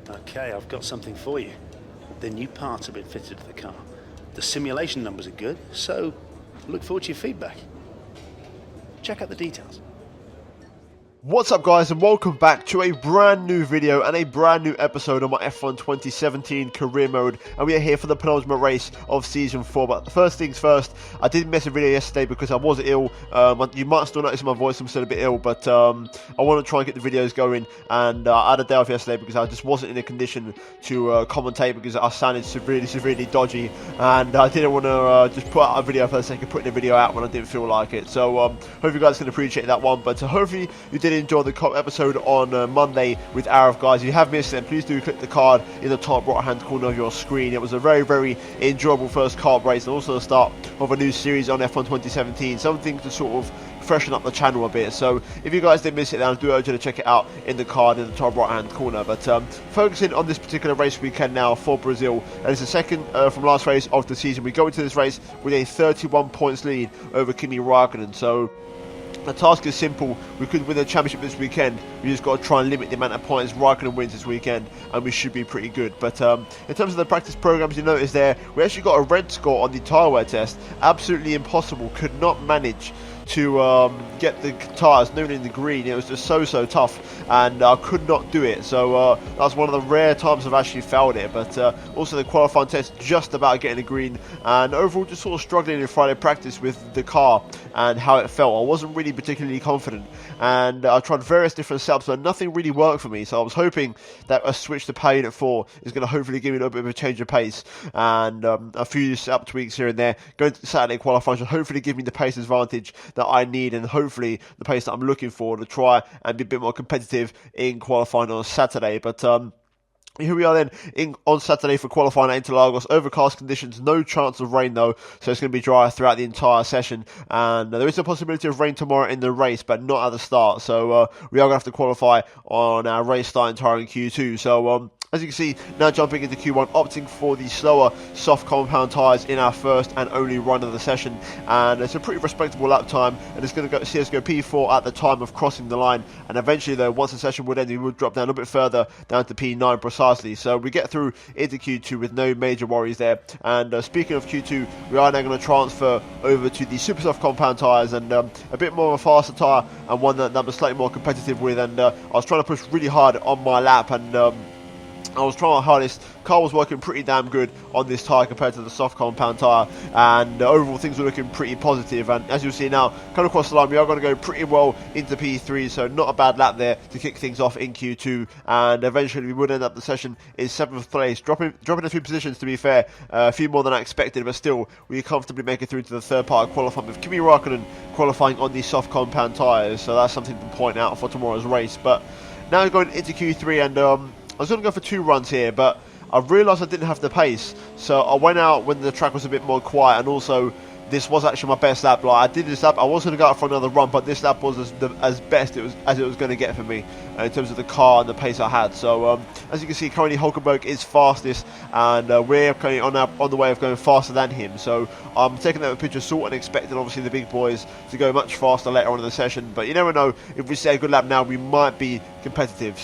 Okay, I've got something for you. The new parts have been fitted to the car. The simulation numbers are good, so look forward to your feedback. Check out the details. What's up guys, and welcome back to a brand new video and a brand new episode on my F1 2017 career mode, and we are here for the penultimate race of season 4. But first things first, I did miss a video yesterday because I was ill. You might still notice my voice, I'm still a bit ill, but I want to try and get the videos going, and I had a day off yesterday because I just wasn't in a condition to commentate because I sounded severely dodgy, and I didn't want to just put out a video for the sake of putting a video out when I didn't feel like it. So hope you guys can appreciate that one, but hopefully you did enjoy the episode on Monday with Arif, guys. If you have missed it, please do click the card in the top right hand corner of your screen. It was a very enjoyable first kart race, and also the start of a new series on F1 2017, something to sort of freshen up the channel a bit. So if you guys did miss it, then I do urge you to check it out in the card in the top right hand corner. But focusing on this particular race weekend now for Brazil, and it's the second from last race of the season. We go into this race with a 31 points lead over Kimi Räikkönen. So the task is simple. We could win the championship this weekend. We just got to try and limit the amount of points Raikkonen wins this weekend, and we should be pretty good. But in terms of the practice programs, you notice there, we actually got a red score on the tyre wear test. Absolutely impossible. Could not manage to get the tyres known in the green. It was just so tough, and I could not do it. So that's one of the rare times I've actually failed it. But also the qualifying test, just about getting a green, and overall just sort of struggling in Friday practice with the car and how it felt. I wasn't really particularly confident, and I tried various different setups, but nothing really worked for me. So I was hoping that a switch to Payne at 4 is going to hopefully give me a little bit of a change of pace, and a few setup tweaks here and there. Going to Saturday qualifying should hopefully give me the pace advantage that I need, and hopefully the pace that I'm looking for to try and be a bit more competitive in qualifying on Saturday. But here we are then on Saturday for qualifying at Interlagos. Overcast conditions, no chance of rain though, so it's going to be dry throughout the entire session, and there is a possibility of rain tomorrow in the race, but not at the start. So we are going to have to qualify on our race starting tyre in Q2. So as you can see, now jumping into Q1, opting for the slower soft compound tyres in our first and only run of the session, and it's a pretty respectable lap time, and it's going to see us go P4 at the time of crossing the line, and eventually though, once the session would end, we would drop down a little bit further down to P9 precisely. So we get through into Q2 with no major worries there. And speaking of Q2, we are now going to transfer over to the super soft compound tyres, and a bit more of a faster tyre, and one that I'm slightly more competitive with. And I was trying to push really hard on my lap, and I was trying my hardest. Car was working pretty damn good on this tyre compared to the soft compound tyre, and overall things were looking pretty positive. And as you'll see now, coming across the line, we are going to go pretty well into P3, so not a bad lap there to kick things off in Q2, and eventually we would end up the session in 7th place, dropping a few positions, to be fair, a few more than I expected, but still we comfortably make it through to the third part of qualifying with Kimi Räikkönen qualifying on the soft compound tyres, so that's something to point out for tomorrow's race. But now going into Q3, and I was going to go for 2 runs here, but I realised I didn't have the pace, so I went out when the track was a bit more quiet, and also this was actually my best lap. Like, I did this lap, I was going to go out for another run, but this lap was as best as it was going to get for me in terms of the car and the pace I had. So as you can see, currently Hulkenberg is fastest, and we're currently on the way of going faster than him. So I'm taking that with a pinch of salt and expecting obviously the big boys to go much faster later on in the session. But you never know, if we say a good lap now, we might be competitive.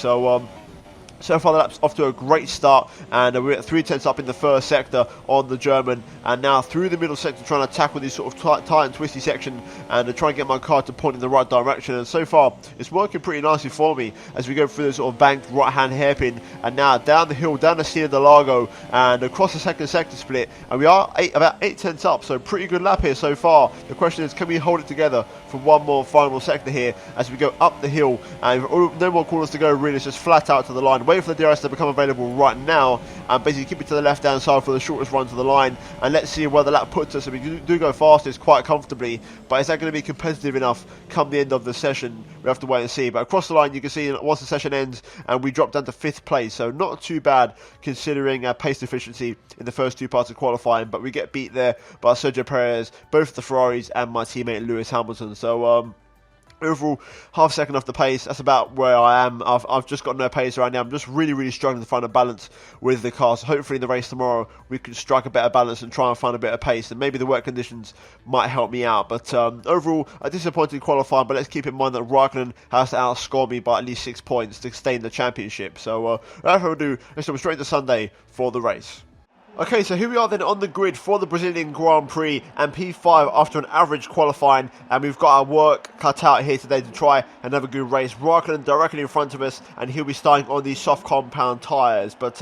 So far the lap's off to a great start, and we're at 3/10 up in the first sector on the German, and now through the middle sector trying to tackle this sort of tight and twisty section, and try and get my car to point in the right direction. And so far it's working pretty nicely for me as we go through this sort of banked right hand hairpin, and now down the hill, down the Cia de Lago, and across the second sector split, and we are about 8/10 up, so pretty good lap here so far. The question is, can we hold it together for one more final sector here as we go up the hill, and no more corners to go really, it's just flat out to the line. Wait for the DRS to become available right now, and basically keep it to the left hand side for the shortest run to the line, and let's see where the lap puts us. So we do go fastest quite comfortably, but is that going to be competitive enough come the end of the session? We have to wait and see. But across the line you can see once the session ends, and we drop down to 5th place, so not too bad considering our pace efficiency in the first 2 parts of qualifying, but we get beat there by Sergio Perez, both the Ferraris and my teammate Lewis Hamilton. So Overall, half second off the pace. That's about where I am. I've just got no pace right now. I'm just really struggling to find a balance with the car. So hopefully in the race tomorrow we can strike a better balance and try and find a better pace. And maybe the wet conditions might help me out. But overall, a disappointing qualifying. But let's keep in mind that Raikkonen has to outscore me by at least 6 points to stay in the championship. So that's what we'll do. Let's jump straight to Sunday for the race. Okay, so here we are then on the grid for the Brazilian Grand Prix and P5 after an average qualifying, and we've got our work cut out here today to try another good race. Raikkonen directly in front of us, and he'll be starting on these soft compound tyres, but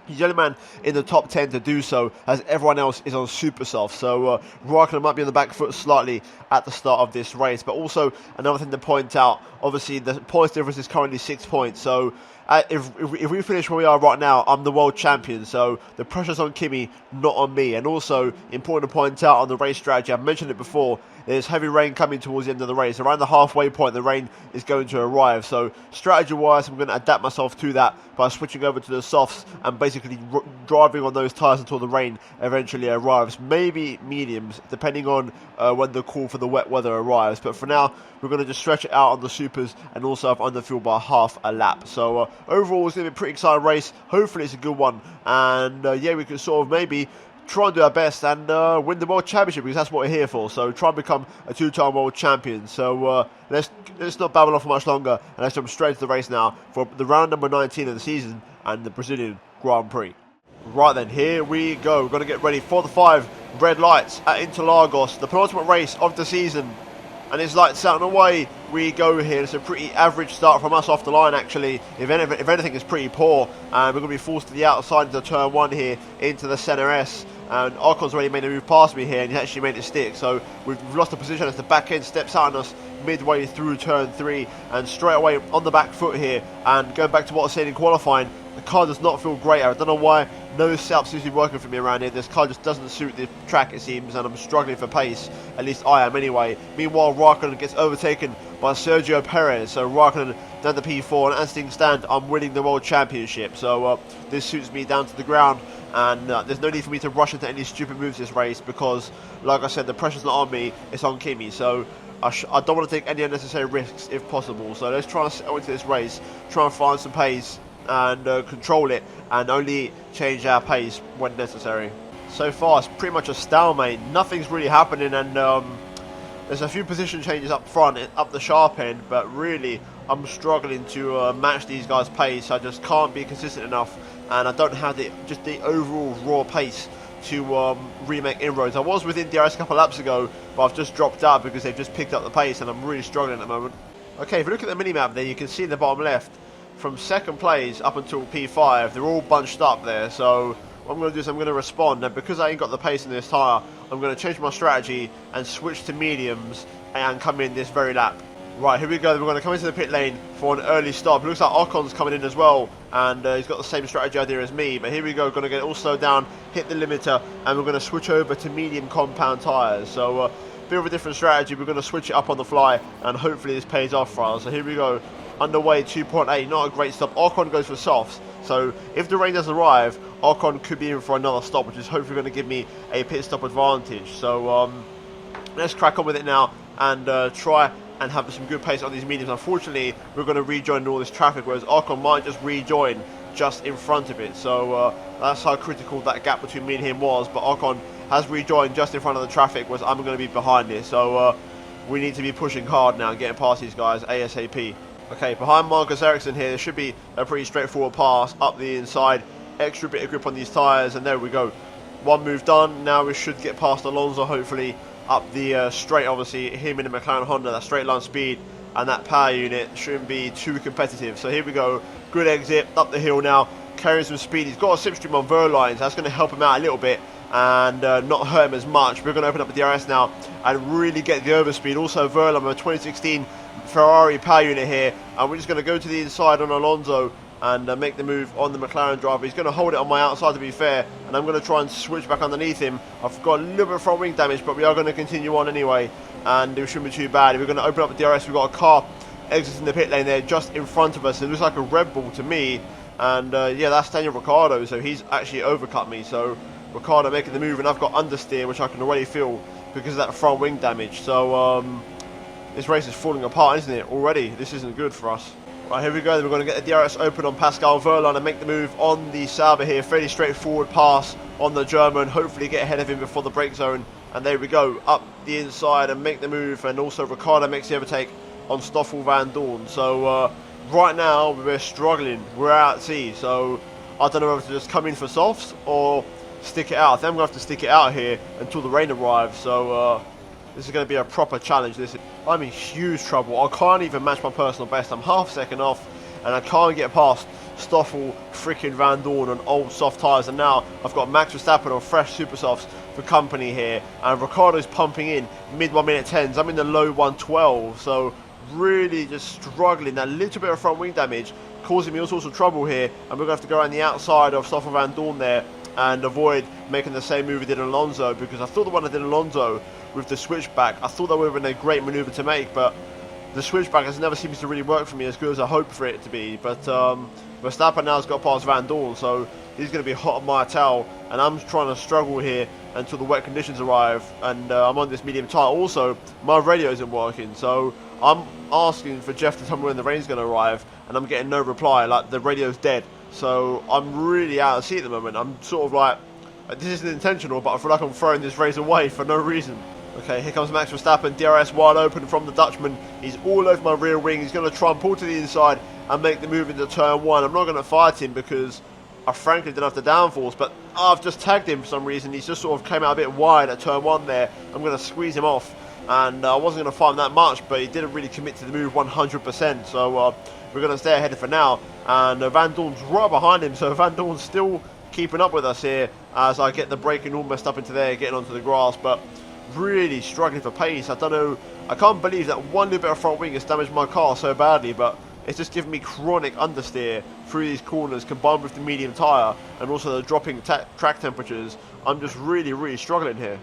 he's the only man in the top 10 to do so, as everyone else is on super soft. So Raikkonen might be on the back foot slightly at the start of this race. But also another thing to point out, obviously the points difference is currently 6 points. So if we finish where we are right now, I'm the world champion. So the pressure's on Kimi, not on me. And also important to point out on the race strategy, I've mentioned it before, there's heavy rain coming towards the end of the race. Around the halfway point, the rain is going to arrive. So strategy-wise, I'm going to adapt myself to that by switching over to the softs and basically driving on those tyres until the rain eventually arrives. Maybe mediums, depending on when the call for the wet weather arrives. But for now, we're going to just stretch it out on the supers and also have underfuel by half a lap. So overall, it's going to be a pretty exciting race. Hopefully, it's a good one. And yeah, we can sort of maybe try and do our best and win the World Championship, because that's what we're here for. So try and become a 2-time World Champion. So let's not babble on for much longer, and let's jump straight to the race now for the round number 19 of the season and the Brazilian Grand Prix. Right then, here we go. We're going to get ready for the 5 red lights at Interlagos, the penultimate race of the season. And it's lights out and away we go here. It's a pretty average start from us off the line, actually. If anything, it's pretty poor. And we're going to be forced to the outside into turn 1 here, into the centre S. And Ocon's already made a move past me here, and he actually made it stick. So we've lost the position as the back end steps out on us midway through turn 3. And straight away on the back foot here. And going back to what I said in qualifying, the car does not feel great. I don't know why. No setup seems to be working for me around here. This car just doesn't suit the track, it seems, and I'm struggling for pace. At least I am anyway. Meanwhile, Raikkonen gets overtaken by Sergio Perez. So Raikkonen down the P4, and as things stand, I'm winning the World Championship. So this suits me down to the ground, and there's no need for me to rush into any stupid moves this race, because, like I said, the pressure's not on me, it's on Kimi. So I don't want to take any unnecessary risks if possible. So let's try and settle into this race, try and find some pace and control it, and only change our pace when necessary. So far it's pretty much a stalemate, nothing's really happening, and there's a few position changes up front, up the sharp end, but really I'm struggling to match these guys' pace. I just can't be consistent enough, and I don't have the overall raw pace to really make inroads. I was within DRS a couple laps ago, but I've just dropped out because they've just picked up the pace, and I'm really struggling at the moment. Okay, if you look at the minimap there, you can see in the bottom left, from second place up until P5, they're all bunched up there. So what I'm going to do is I'm going to respond, and because I ain't got the pace in this tyre, I'm going to change my strategy and switch to mediums and come in this very lap. Right, here we go. We're going to come into the pit lane for an early stop. It looks like Ocon's coming in as well, and he's got the same strategy idea as me. But here we go, going to get it all slowed down, hit the limiter, and we're going to switch over to medium compound tyres. So bit of a different strategy. We're going to switch it up on the fly, and hopefully this pays off for us. So here we go. Underway 2.8, not a great stop. Ocon goes for softs, so if the rain does arrive, Ocon could be in for another stop, which is hopefully going to give me a pit stop advantage. So let's crack on with it now and try and have some good pace on these mediums. Unfortunately, we're going to rejoin all this traffic, whereas Ocon might just rejoin just in front of it. So that's how critical that gap between me and him was, but Ocon has rejoined just in front of the traffic, whereas I'm going to be behind it. So we need to be pushing hard now and getting past these guys ASAP. Okay, behind Marcus Ericsson here, there should be a pretty straightforward pass up the inside. Extra bit of grip on these tyres, and there we go. One move done. Now we should get past Alonso, hopefully, up the straight. Obviously, him in the McLaren Honda, that straight line speed and that power unit shouldn't be too competitive. So here we go. Good exit, up the hill now, carrying some speed. He's got a slipstream on Verline, so that's going to help him out a little bit and not hurt him as much. We're going to open up the DRS now and really get the overspeed. Also, Verline, a 2016 Ferrari power unit here, and we're just going to go to the inside on Alonso and make the move on the McLaren driver. He's going to hold it on my outside, to be fair, and I'm going to try and switch back underneath him. I've got a little bit of front wing damage, but we are going to continue on anyway, and it shouldn't be too bad. We're going to open up the DRS. We've got a car exiting the pit lane there just in front of us. It looks like a Red Bull to me, and yeah, that's Daniel Ricciardo, so he's actually overcut me. So Ricciardo making the move, and I've got understeer, which I can already feel because of that front wing damage. So This race is falling apart, isn't it? Already, this isn't good for us. Right, here we go. We're going to get the DRS open on Pascal Wehrlein and make the move on the Sauber here. Fairly straightforward pass on the German. Hopefully get ahead of him before the brake zone. And there we go, up the inside and make the move. And also Ricciardo makes the overtake on Stoffel Van Dorn. So right now we're struggling. We're out at sea. So I don't know whether to just come in for softs or stick it out. I think I'm going to have to stick it out here until the rain arrives. So this is going to be a proper challenge. I'm in huge trouble. I can't even match my personal best. I'm half second off and I can't get past Stoffel freaking Van Dorn on old soft tyres. And now I've got Max Verstappen on fresh super softs for company here. And Ricciardo's pumping in mid 1 minute 10s. I'm in the low 112. So really just struggling. That little bit of front wing damage causing me all sorts of trouble here. And we're going to have to go around the outside of Stoffel Van Dorn there and avoid making the same move we did on Alonso, because I thought the one I did on Alonso with the switchback, I thought that would have been a great manoeuvre to make, but the switchback has never seems to really work for me as good as I hoped for it to be. But Verstappen now has got past Van Dorn, so he's going to be hot on my tail, and I'm trying to struggle here until the wet conditions arrive, and I'm on this medium tyre. Also, my radio isn't working, so I'm asking for Jeff to tell me when the rain's going to arrive, and I'm getting no reply, like the radio's dead. So I'm really out of sea at the moment. I'm sort of like, this isn't intentional, but I feel like I'm throwing this race away for no reason. Okay, here comes Max Verstappen, DRS wide open from the Dutchman. He's all over my rear wing. He's going to try and pull to the inside and make the move into turn one. I'm not going to fight him because I frankly don't have the downforce, but I've just tagged him for some reason. He's just sort of came out a bit wide at turn one there. I'm going to squeeze him off, and I wasn't going to fight him that much, but he didn't really commit to the move 100%. So we're going to stay ahead for now, and Van Dorn's right behind him, so Van Dorn's still keeping up with us here as I get the braking all messed up into there, getting onto the grass, but really struggling for pace. I don't know, I can't believe that one little bit of front wing has damaged my car so badly, but it's just giving me chronic understeer through these corners combined with the medium tyre and also the dropping track temperatures. I'm just really struggling here.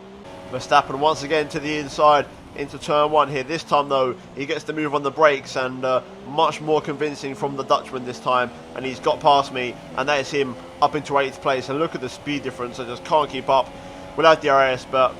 Verstappen once again to the inside into turn one here. This time though, he gets the move on the brakes, and much more convincing from the Dutchman this time, and he's got past me, and that is him up into 8th place. And look at the speed difference. I just can't keep up without DRS, but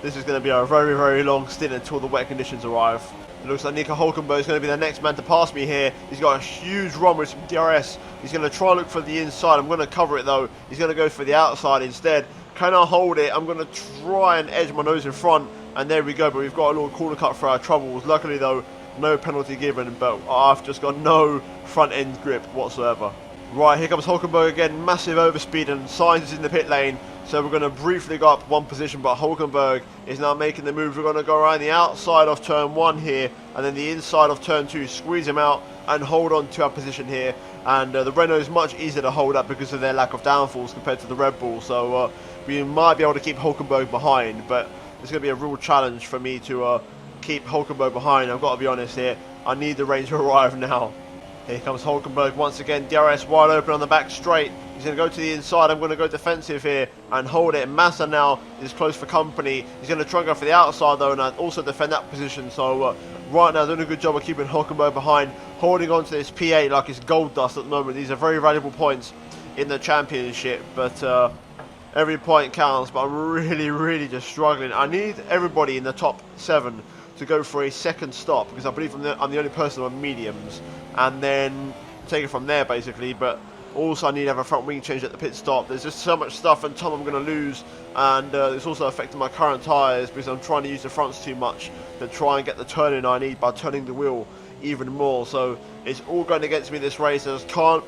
this is going to be a very long stint until the wet conditions arrive. It looks like Nico Hülkenberg is going to be the next man to pass me here. He's got a huge run with some DRS. He's going to try and look for the inside. I'm going to cover it though. He's going to go for the outside instead. Can I hold it? I'm going to try and edge my nose in front, and there we go. But we've got a little corner cut for our troubles. Luckily though, no penalty given, but I've just got no front end grip whatsoever. Right, here comes Hülkenberg again, massive overspeed, and Sainz is in the pit lane. So we're going to briefly go up one position, but Hülkenberg is now making the move. We're going to go around the outside of turn one here, and then the inside of turn two, squeeze him out and hold on to our position here. And the Renault is much easier to hold up because of their lack of downforce compared to the Red Bull. So we might be able to keep Hülkenberg behind, but it's going to be a real challenge for me to keep Hülkenberg behind. I've got to be honest here. I need the rain to arrive now. Here comes Hülkenberg once again, DRS wide open on the back straight. He's going to go to the inside. I'm going to go defensive here and hold it. Massa now is close for company. He's going to try and go for the outside though, and also defend that position. So right now doing a good job of keeping Hülkenberg behind, holding on to this P8 like it's gold dust at the moment. These are very valuable points in the championship, but every point counts. But I'm really just struggling. I need everybody in the top 7 to go for a second stop, because I believe I'm the only person on mediums, and then take it from there basically. But also I need to have a front wing change at the pit stop. There's just so much stuff and time I'm going to lose, and it's also affecting my current tyres because I'm trying to use the fronts too much to try and get the turning I need by turning the wheel even more. So it's all going against me this race. I just can't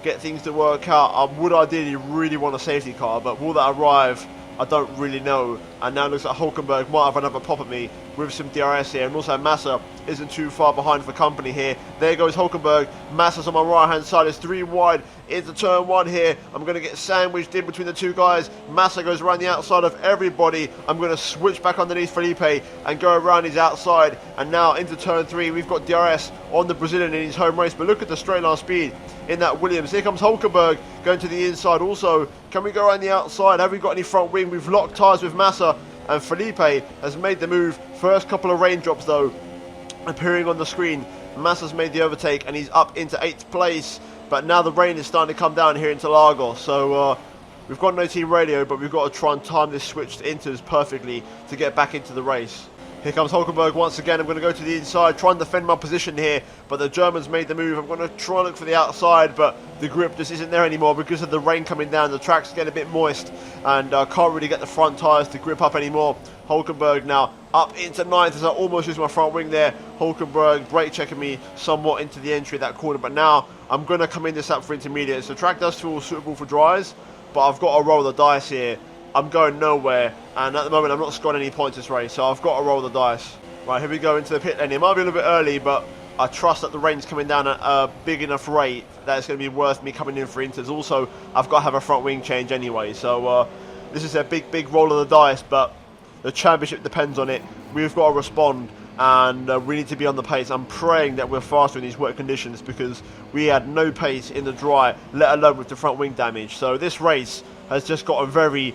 get things to work out. I would ideally really want a safety car, but will that arrive? I don't really know. And now it looks like Hülkenberg might have another pop at me with some DRS here, and also Massa isn't too far behind for company here. There goes Hülkenberg. Massa's on my right hand side. It's 3 wide into turn 1 here. I'm going to get sandwiched in between the two guys. Massa goes around the outside of everybody. I'm going to switch back underneath Felipe and go around his outside, and now into turn 3 we've got DRS on the Brazilian in his home race. But look at the straight line speed in that Williams. Here comes Hülkenberg going to the inside. Also, can we go around the outside? Have we got any front wing? We've locked tyres with Massa, and Felipe has made the move. First couple of raindrops though appearing on the screen. Massa's made the overtake and he's up into 8th place, but now the rain is starting to come down here into Lagos. So we've got no team radio, but we've got to try and time this switch to inters perfectly to get back into the race. Here comes Hulkenberg once again. I'm going to go to the inside, try and defend my position here, but the Germans made the move. I'm going to try and look for the outside, but the grip just isn't there anymore because of the rain coming down. The track's getting a bit moist, and I can't really get the front tyres to grip up anymore. Hulkenberg now up into 9th as I almost lose my front wing there. Hulkenberg brake checking me somewhat into the entry of that corner, but now I'm going to come in this lap for intermediates. The track does feel suitable for dries, but I've got to roll the dice here. I'm going nowhere, and at the moment I'm not scoring any points this race, so I've got to roll the dice. Right, here we go into the pit lane. It might be a little bit early, but I trust that the rain's coming down at a big enough rate that it's going to be worth me coming in for inters. Also, I've got to have a front wing change anyway, so this is a big roll of the dice, but the championship depends on it. We've got to respond, and we need to be on the pace. I'm praying that we're faster in these wet conditions because we had no pace in the dry, let alone with the front wing damage. So this race has just got a very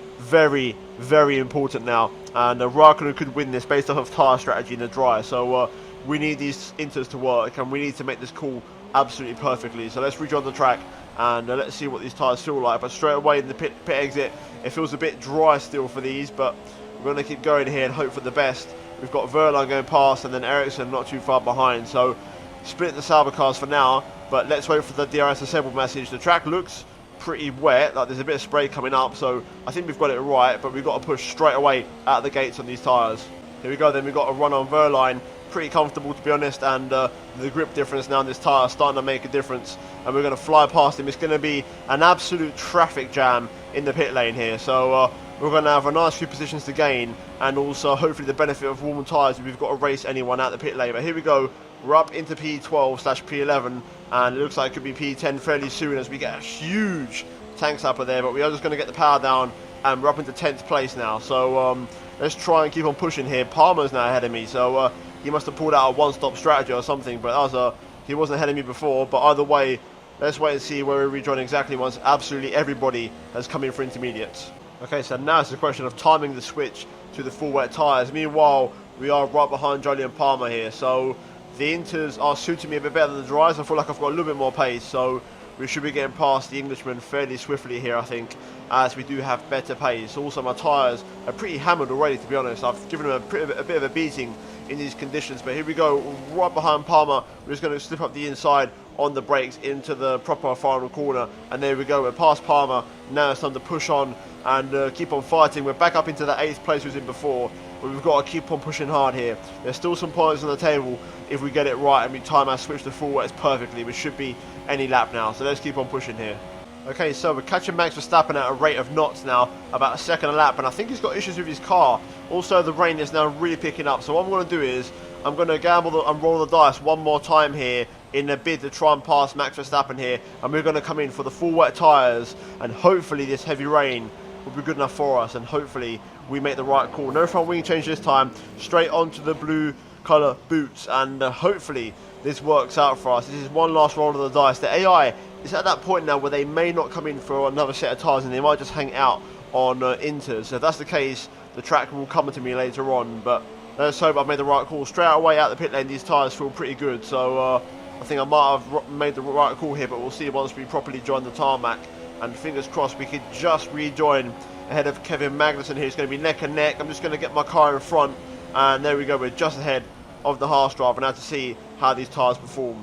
important now, and Raikkonen could win this based off of tyre strategy in the dry. So we need these inters to work, and we need to make this call absolutely perfectly. So let's rejoin the track, and let's see what these tyres feel like. But straight away in the pit exit, it feels a bit dry still for these, but we're going to keep going here and hope for the best. We've got Verline going past, and then Ericsson not too far behind. So split the Sauber cars for now, but let's wait for the DRS assemble message. The track looks pretty wet, like there's a bit of spray coming up, so I think we've got it right, but we've got to push straight away out of the gates on these tyres. Here we go then, we've got a run on Verline, pretty comfortable to be honest, and the grip difference now in this tyre is starting to make a difference, and we're going to fly past him. It's going to be an absolute traffic jam in the pit lane here, so we're going to have a nice few positions to gain, and also hopefully the benefit of warm tyres if we've got to race anyone out the pit lane. But here we go, we're up into P12/P11, and it looks like it could be P10 fairly soon as we get a huge tank slapper there, but we are just going to get the power down, and we're up into 10th place now. So let's try and keep on pushing here. Palmer's now ahead of me, so he must have pulled out a one-stop strategy or something, but he wasn't ahead of me before. But either way, let's wait and see where we rejoin exactly once absolutely everybody has come in for intermediates. Okay, so now it's a question of timing the switch to the full wet tyres. Meanwhile, we are right behind Jolyon Palmer here, so the inters are suiting me a bit better than the dries. I feel like I've got a little bit more pace, so we should be getting past the Englishman fairly swiftly here, I think, as we do have better pace. Also, my tyres are pretty hammered already, to be honest. I've given them a bit of a beating in these conditions, but here we go, right behind Palmer. We're just going to slip up the inside on the brakes into the proper final corner, and there we go, we're past Palmer. Now it's time to push on and keep on fighting. We're back up into that 8th place we was in before, but we've got to keep on pushing hard here. There's still some points on the table if we get it right and we time our switch to full wets perfectly, which should be any lap now, so let's keep on pushing here. Okay, so we're catching Max Verstappen at a rate of knots now, about a second a lap, and I think he's got issues with his car. Also, the rain is now really picking up, so what I'm going to do is I'm going to gamble and roll the dice one more time here in a bid to try and pass Max Verstappen here, and we're going to come in for the full wet tyres, and hopefully this heavy rain will be good enough for us, and hopefully we make the right call. No front wing change this time, straight onto the blue colour boots, and hopefully this works out for us. This is one last roll of the dice. The AI is at that point now where they may not come in for another set of tyres, and they might just hang out on inters. So if that's the case, the track will come to me later on, but let's hope I've made the right call. Straight away out the pit lane, these tyres feel pretty good, so I think I might have made the right call here, but we'll see once we properly join the tarmac, and fingers crossed we could just rejoin ahead of Kevin Magnussen here. It's going to be neck and neck. I'm just going to get my car in front, and there we go, we're just ahead of the Haas driver now to see how these tyres perform.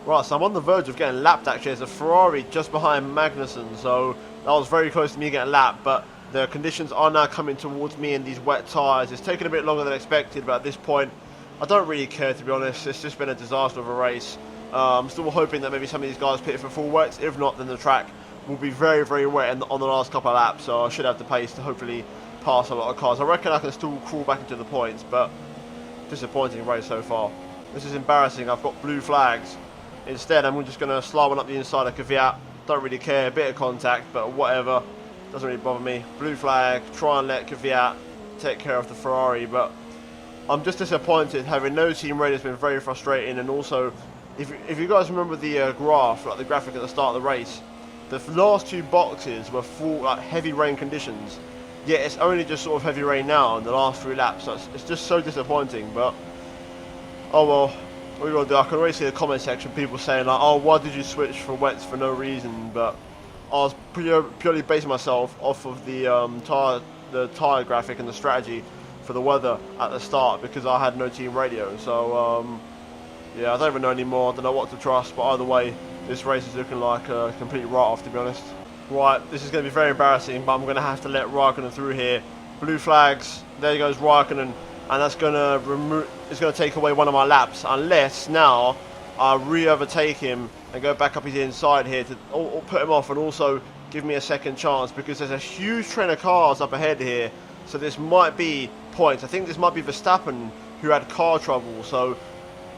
Right, so I'm on the verge of getting lapped actually. There's a Ferrari just behind Magnussen, so that was very close to me getting lapped, but the conditions are now coming towards me in these wet tyres. It's taken a bit longer than expected, but at this point I don't really care, to be honest. It's just been a disaster of a race. I'm still hoping that maybe some of these guys pit for full wets. If not, then the track will be very wet on the last couple of laps, so I should have the pace to hopefully pass a lot of cars. I reckon I can still crawl back into the points, but disappointing race so far. This is embarrassing. I've got blue flags. Instead, I'm just going to slide one up the inside of Kvyat. Don't really care. A bit of contact, but whatever. Doesn't really bother me. Blue flag. Try and let Kvyat take care of the Ferrari, but I'm just disappointed. Having no team ready has been very frustrating, and also, if you guys remember the graph, like the graphic at the start of the race, the last two boxes were full, like heavy rain conditions. Yet it's only just sort of heavy rain now in the last 3 laps, so it's just so disappointing. But oh well, what are you gonna do? I can already see the comment section, people saying like, "Oh, why did you switch for wets for no reason?" But I was purely basing myself off of the tyre graphic and the strategy for the weather at the start because I had no team radio. So yeah, I don't even know anymore. I don't know what to trust. But either way, this race is looking like a complete write-off, to be honest. Right, this is going to be very embarrassing, but I'm going to have to let Raikkonen through here. Blue flags. There goes Raikkonen, and that's going to it's going to take away one of my laps, unless now I re-overtake him and go back up his inside here to or put him off, and also give me a second chance, because there's a huge train of cars up ahead here. So this might be points. I think this might be Verstappen who had car trouble. So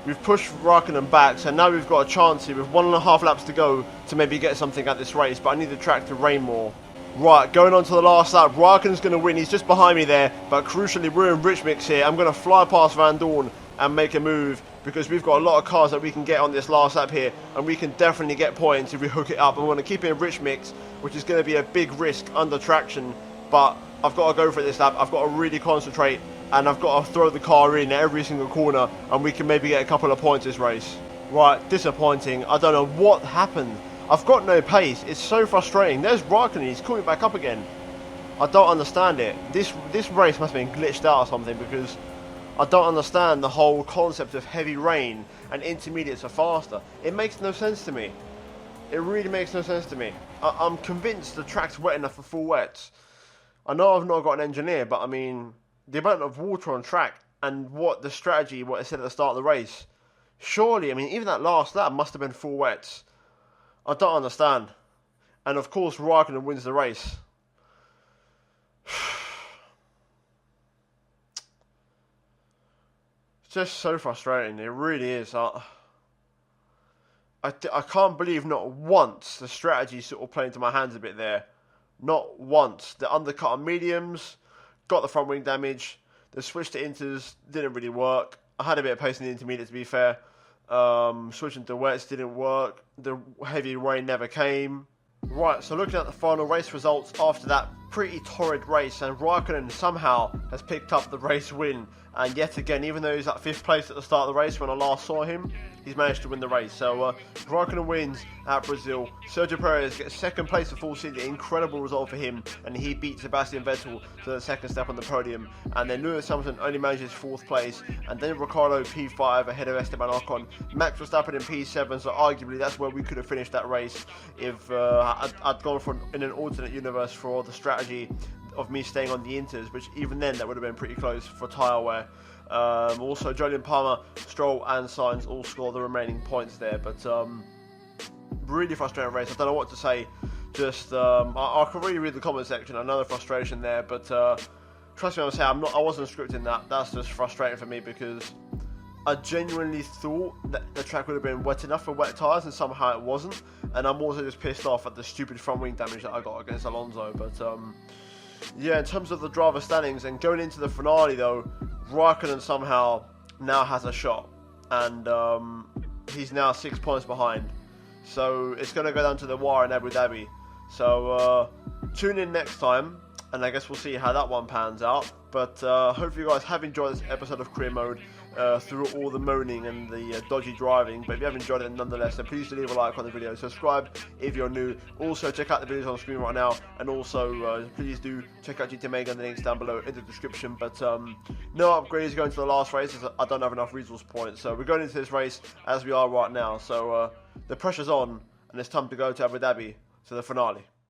we've pushed Raikkonen back, so now we've got a chance here with 1.5 laps to go to maybe get something at this race, but I need the track to rain more. Right, going on to the last lap, Raikkonen's going to win. He's just behind me there, but crucially we're in rich mix here. I'm going to fly past Van Dorn and make a move, because we've got a lot of cars that we can get on this last lap here, and we can definitely get points if we hook it up. And we want to keep it in rich mix, which is going to be a big risk under traction, but I've got to go for it this lap. I've got to really concentrate, and I've got to throw the car in at every single corner, and we can maybe get a couple of points this race. Right, disappointing. I don't know what happened. I've got no pace. It's so frustrating. There's Raikkonen. He's coming back up again. I don't understand it. This race must have been glitched out or something, because I don't understand the whole concept of heavy rain and intermediates are faster. It makes no sense to me. It really makes no sense to me. I'm convinced the track's wet enough for full wets. I know I've not got an engineer, but I mean, the amount of water on track and what the strategy, what I said at the start of the race, surely, I mean, even that last lap must have been full wets. I don't understand. And of course, Raikkonen wins the race. It's just so frustrating. It really is. I can't believe not once the strategy sort of played into my hands a bit there. Not once. The undercut on mediums, got the front wing damage. The switch to inters didn't really work. I had a bit of pace in the intermediate, to be fair. Switching to wets didn't work. The heavy rain never came. Right, so looking at the final race results after that pretty torrid race, and Raikkonen somehow has picked up the race win. And yet again, even though he's at 5th place at the start of the race when I last saw him, he's managed to win the race. So Raikkonen wins at Brazil. Sergio Perez gets 2nd place at Full City. Incredible result for him, and he beat Sebastian Vettel to the 2nd step on the podium. And then Lewis Hamilton only manages 4th place, and then Ricciardo P5 ahead of Esteban Ocon. Max Verstappen in P7, so arguably that's where we could have finished that race if I'd gone for in an alternate universe for the strategy of me staying on the inters, which even then that would have been pretty close for tyre wear. Also, Jolyon Palmer, Stroll and Sainz all score the remaining points there, but really frustrating race. I don't know what to say. Just I can really read the comment section. I know the frustration there, but trust me when I say I wasn't scripting that. That's just frustrating for me, because I genuinely thought that the track would have been wet enough for wet tyres, and somehow it wasn't. And I'm also just pissed off at the stupid front wing damage that I got against Alonso. But yeah, in terms of the driver standings and going into the finale though, Raikkonen somehow now has a shot, and he's now 6 points behind. So it's going to go down to the wire in Abu Dhabi. So tune in next time, and I guess we'll see how that one pans out. But hopefully you guys have enjoyed this episode of Career Mode through all the moaning and the dodgy driving. But if you have enjoyed it nonetheless, then please do leave a like on the video. Subscribe if you're new. Also check out the videos on the screen right now, and also please do check out GT Mega and the links down below in the description. But no upgrades going to the last race, as I don't have enough resource points. So we're going into this race as we are right now. So the pressure's on, and it's time to go to Abu Dhabi to the finale.